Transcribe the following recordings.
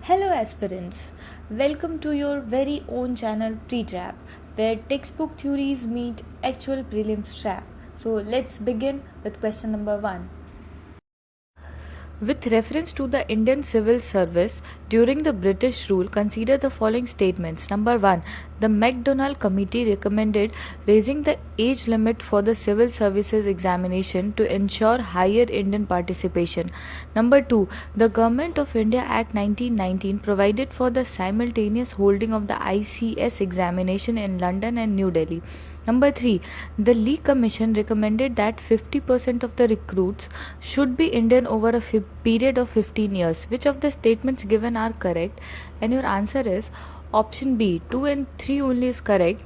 Hello aspirants, welcome to your very own channel Pretrap, where textbook theories meet actual prelims trap. So let's begin with question number 1. With reference to the Indian civil service during the British rule, consider the following statements. Number 1. The McDonnell Committee recommended raising the age limit for the civil services examination to ensure higher Indian participation. Number 2. The Government of India Act 1919 provided for the simultaneous holding of the ICS examination in London and New Delhi. Number 3. The Lee Commission recommended that 50% of the recruits should be Indian over a period of 15 years. Which of the statements given are correct? And your answer is option B. 2 and 3 only is correct.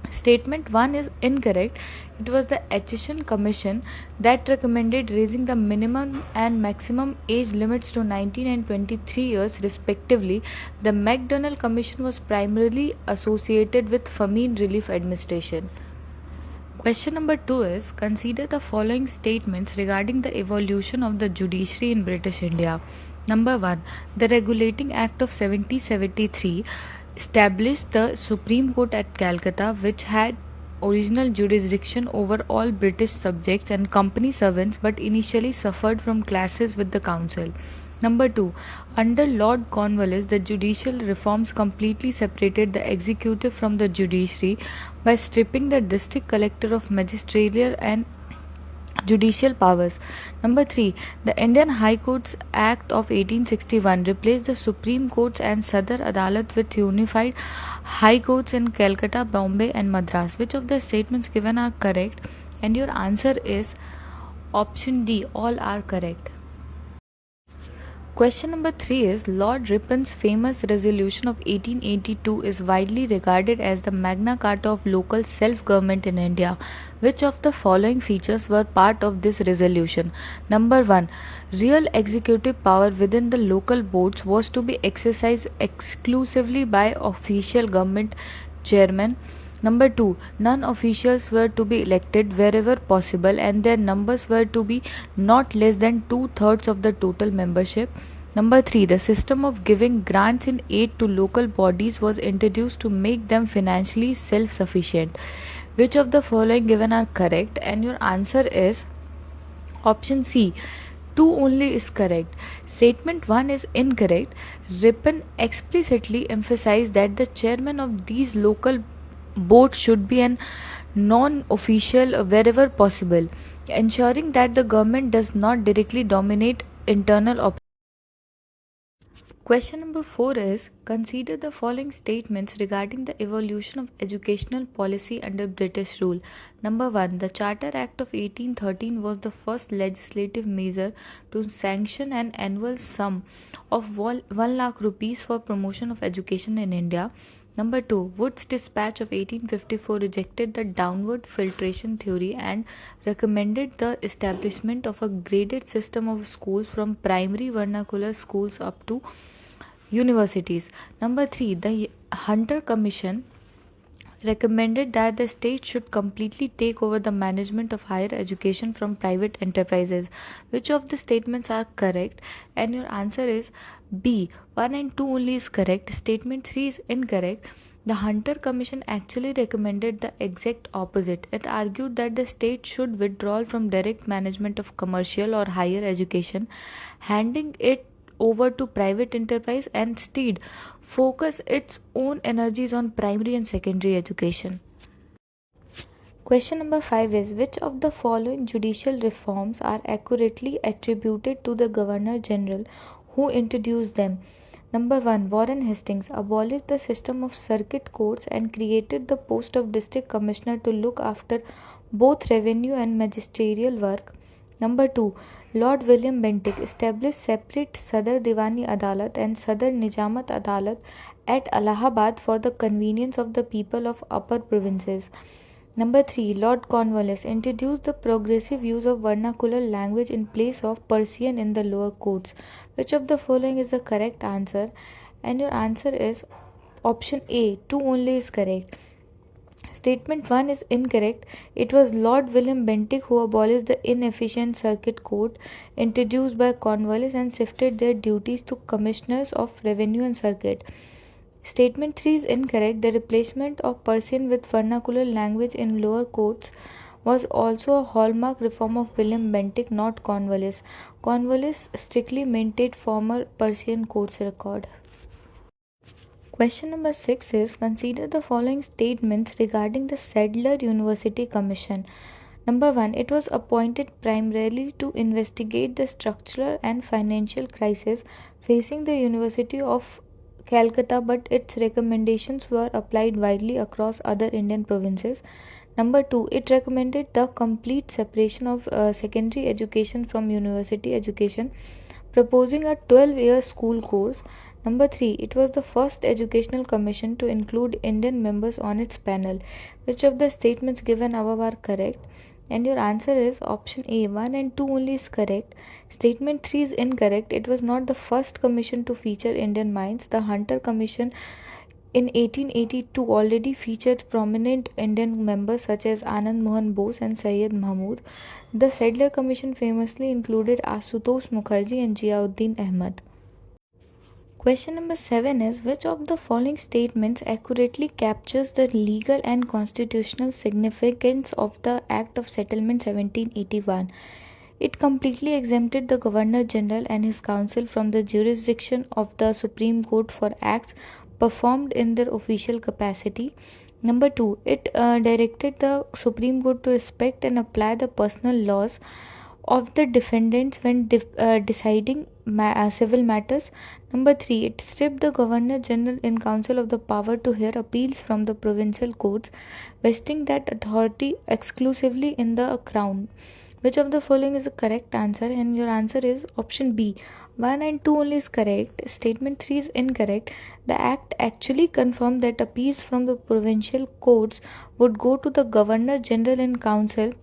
Statement 1 is incorrect. It was the Acheson Commission that recommended raising the minimum and maximum age limits to 19 and 23 years respectively. The McDonnell Commission was primarily associated with famine relief administration. Question number 2 is, consider the following statements regarding the evolution of the judiciary in British India. Number 1. The Regulating Act of 1773 established the Supreme Court at Calcutta, which had original jurisdiction over all British subjects and company servants, but initially suffered from clashes with the council. Number 2. Under Lord Cornwallis, the judicial reforms completely separated the executive from the judiciary by stripping the district collector of magisterial and judicial powers. Number 3. The Indian High Courts Act of 1861 replaced the Supreme Courts and Sadar Adalat with unified High Courts in Calcutta, Bombay and Madras. Which of the statements given are correct? And your answer is option D. All are correct. Question number 3 is, Lord Ripon's famous resolution of 1882 is widely regarded as the Magna Carta of local self-government in India. Which of the following features were part of this resolution? Number 1. Real executive power within the local boards was to be exercised exclusively by official government chairmen. Number 2. Non-officials were to be elected wherever possible and their numbers were to be not less than 2/3 of the total membership. Number 3. The system of giving grants in aid to local bodies was introduced to make them financially self-sufficient. Which of the following given are correct? And your answer is option C. 2 only is correct. Statement 1 is incorrect. Ripon explicitly emphasized that the chairman of these local board should be an non-official wherever possible, ensuring that the government does not directly dominate internal operations. Question number 4 is, consider the following statements regarding the evolution of educational policy under British rule. Number 1. The Charter Act of 1813 was the first legislative measure to sanction an annual sum of 1 lakh rupees for promotion of education in India. Number 2. Wood's Dispatch of 1854 rejected the downward filtration theory and recommended the establishment of a graded system of schools from primary vernacular schools up to universities. Number 3. The Hunter Commission recommended that the state should completely take over the management of higher education from private enterprises. Which of the statements are correct? And your answer is B. 1 and 2 only is correct. Statement 3 is incorrect. The Hunter Commission actually recommended the exact opposite. It argued that the state should withdraw from direct management of commercial or higher education, handing it over to private enterprise, and instead focus its own energies on primary and secondary education. Question number 5 is, which of the following judicial reforms are accurately attributed to the Governor General who introduced them? Number 1. Warren Hastings abolished the system of circuit courts and created the post of district commissioner to look after both revenue and magisterial work. Number 2. Lord William Bentinck established separate Sadar Diwani Adalat and Sadar Nijamat Adalat at Allahabad for the convenience of the people of upper provinces. Number 3. Lord Cornwallis introduced the progressive use of vernacular language in place of Persian in the lower courts. Which of the following is the correct answer? And your answer is option A. 2 only is correct. Statement 1 is incorrect. It was Lord William Bentinck who abolished the inefficient circuit court introduced by Cornwallis and shifted their duties to commissioners of revenue and circuit. Statement 3 is incorrect. The replacement of Persian with vernacular language in lower courts was also a hallmark reform of William Bentinck, not Cornwallis. Cornwallis strictly maintained former Persian courts record. Question number 6 is consider the following statements regarding the Sadler University Commission. Number 1. It was appointed primarily to investigate the structural and financial crisis facing the University of Calcutta, but its recommendations were applied widely across other Indian provinces. Number 2. It recommended the complete separation of secondary education from university education, proposing a 12-year school course. Number 3. It was the first educational commission to include Indian members on its panel. Which of the statements given above are correct? And your answer is option A. 1 and 2 only is correct. Statement 3 is incorrect. It was not the first commission to feature Indian minds. The Hunter Commission in 1882 already featured prominent Indian members such as Anand Mohan Bose and Syed Mahmud. The Sadler Commission famously included Asutosh Mukherjee and Ziauddin Ahmad. Question number 7 is which of the following statements accurately captures the legal and constitutional significance of the Act of Settlement 1781? It completely exempted the Governor General and his council from the jurisdiction of the Supreme Court for acts performed in their official capacity. Number 2, it directed the Supreme Court to respect and apply the personal laws of the defendants when deciding civil matters. Number 3, it stripped the Governor General in Council of the power to hear appeals from the provincial courts, vesting that authority exclusively in the Crown. Which of the following is the correct answer? And your answer is option B. 1 and 2 only is correct. Statement 3 is incorrect. The Act actually confirmed that appeals from the provincial courts would go to the Governor General in Council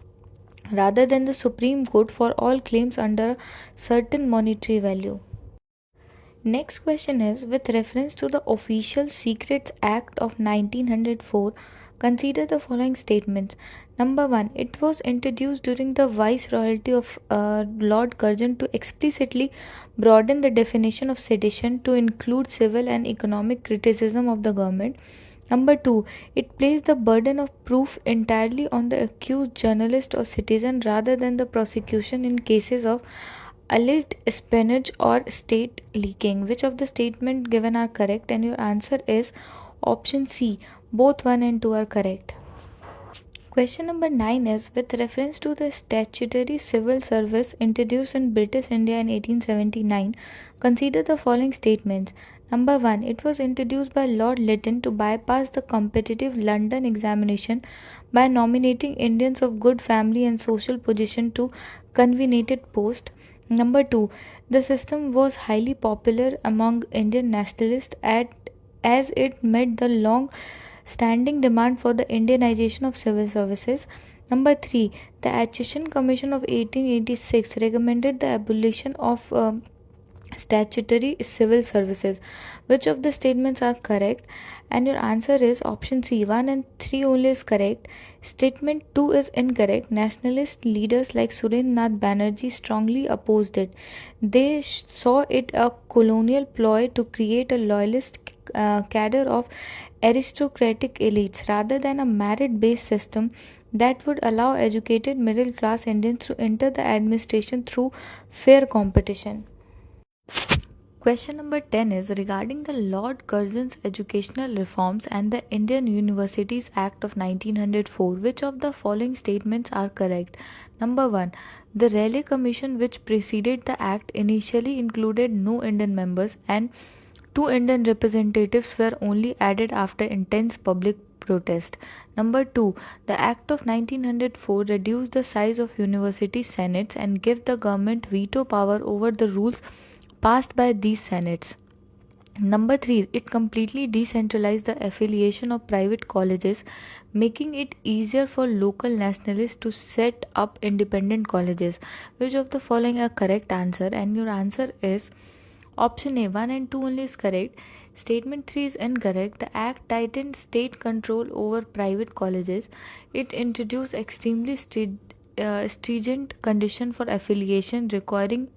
rather than the Supreme Court for all claims under a certain monetary value. Next question is with reference to the Official Secrets Act of 1904, consider the following statements. Number 1, it was introduced during the Viceroyalty of Lord Curzon to explicitly broaden the definition of sedition to include civil and economic criticism of the government. Number 2, it placed the burden of proof entirely on the accused journalist or citizen rather than the prosecution in cases of alleged espionage or state leaking. Which of the statements given are correct? And your answer is option C. Both 1 and 2 are correct. Question number 9 is with reference to the statutory civil service introduced in British India in 1879, consider the following statements. Number 1, it was introduced by Lord Lytton to bypass the competitive London examination by nominating Indians of good family and social position to convened post. Number 2, the system was highly popular among Indian nationalists as it met the long standing demand for the Indianization of civil services. Number 3, the Accession Commission of 1886 recommended the abolition of statutory civil services. Which of the statements are correct? And your answer is option C. 1 and 3 only is correct. Statement 2 is incorrect. Nationalist leaders like Surendranath Banerjee strongly opposed it. They saw it a colonial ploy to create a loyalist cadre of aristocratic elites rather than a merit-based system that would allow educated middle-class Indians to enter the administration through fair competition. Question number 10 is regarding the Lord Curzon's educational reforms and the Indian Universities Act of 1904. Which of the following statements are correct? Number 1, the Raleigh Commission, which preceded the Act, initially included no Indian members and 2 Indian representatives were only added after intense public protest. Number 2, the Act of 1904 reduced the size of university senates and gave the government veto power over the rules passed by these senates. Number 3, it completely decentralized the affiliation of private colleges, making it easier for local nationalists to set up independent colleges. Which of the following are correct answer? And your answer is Option A 1 and 2 only is correct. Statement 3 is incorrect. The act tightened state control over private colleges. It introduced extremely stringent condition for affiliation requiring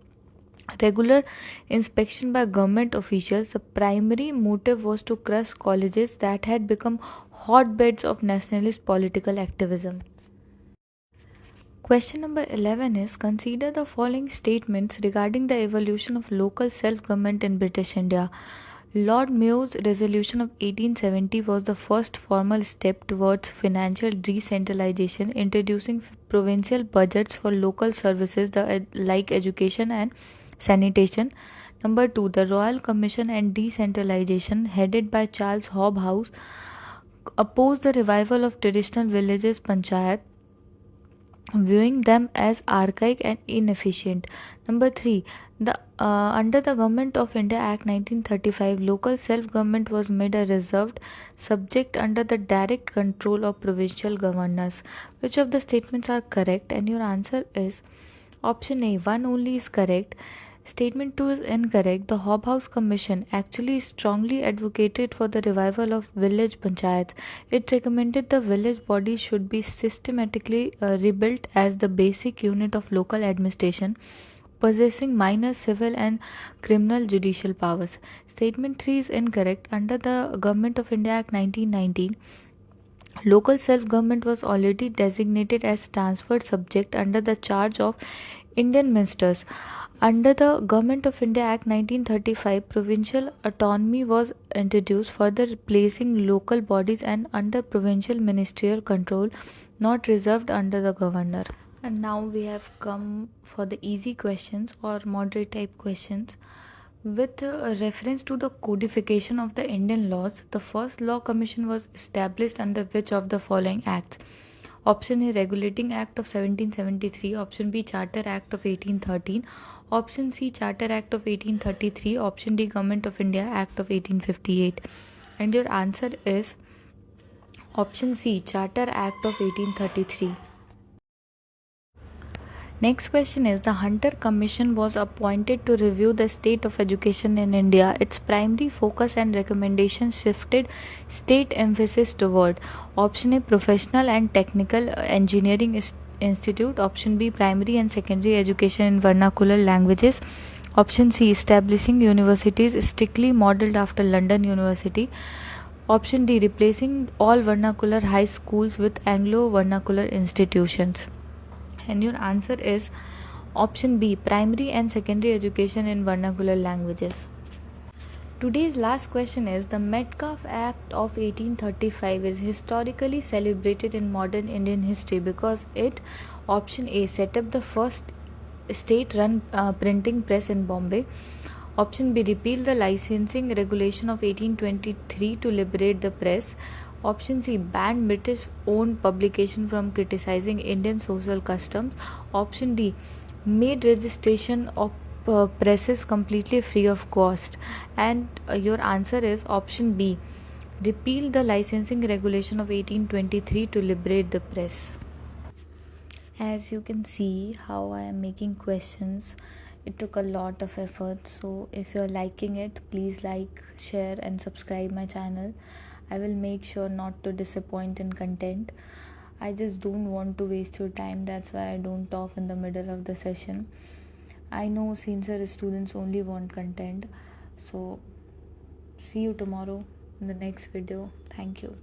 regular inspection by government officials. The primary motive was to crush colleges that had become hotbeds of nationalist political activism. Question number 11 is, consider the following statements regarding the evolution of local self government in British India. Lord Mayo's resolution of 1870 was the first formal step towards financial decentralization, introducing provincial budgets for local services like education and sanitation. Number 2, the Royal Commission and Decentralization, headed by Charles Hobhouse, opposed the revival of traditional villages panchayat, viewing them as archaic and inefficient. Number 3, the under the Government of India Act 1935, local self-government was made a reserved subject under the direct control of provincial governors. Which of the statements are correct? And your answer is option A 1 only is correct. Statement 2 is incorrect. The Hobhouse Commission actually strongly advocated for the revival of village panchayats. It recommended the village bodies should be systematically rebuilt as the basic unit of local administration, possessing minor civil and criminal judicial powers. Statement 3 is incorrect. Under the Government of India Act 1919, local self-government was already designated as transferred subject under the charge of Indian ministers. Under the Government of India Act 1935, provincial autonomy was introduced, further replacing local bodies and under provincial ministerial control, not reserved under the governor. And now we have come for the easy questions or moderate type questions. With reference to the codification of the Indian laws, the first law commission was established under which of the following acts? Option A, Regulating Act of 1773. Option B, Charter Act of 1813. Option C, Charter Act of 1833. Option D, Government of India Act of 1858. And your answer is option C, Charter Act of 1833. Next question is, the Hunter Commission was appointed to review the state of education in India. Its primary focus and recommendations shifted state emphasis toward option A, Professional and Technical Engineering Institute. Option B, Primary and Secondary Education in Vernacular Languages. Option C, establishing universities strictly modelled after London University. Option D, replacing all vernacular high schools with Anglo vernacular institutions. And your answer is option B, Primary and Secondary Education in Vernacular Languages. Today's last question is, the Metcalfe Act of 1835 is historically celebrated in modern Indian history because it, option A, set up the first state-run printing press in Bombay. Option B, repeal the licensing regulation of 1823 to liberate the press. Option C, banned British-owned publication from criticizing Indian social customs. Option D, made registration of presses completely free of cost. And your answer is option B, repeal the licensing regulation of 1823 to liberate the press. As you can see how I am making questions, it took a lot of effort. So if you're liking it, please like, share and subscribe my channel. I will make sure not to disappoint in content. I just don't want to waste your time. That's why I don't talk in the middle of the session. I know sincere students only want content. So see you tomorrow in the next video. Thank you.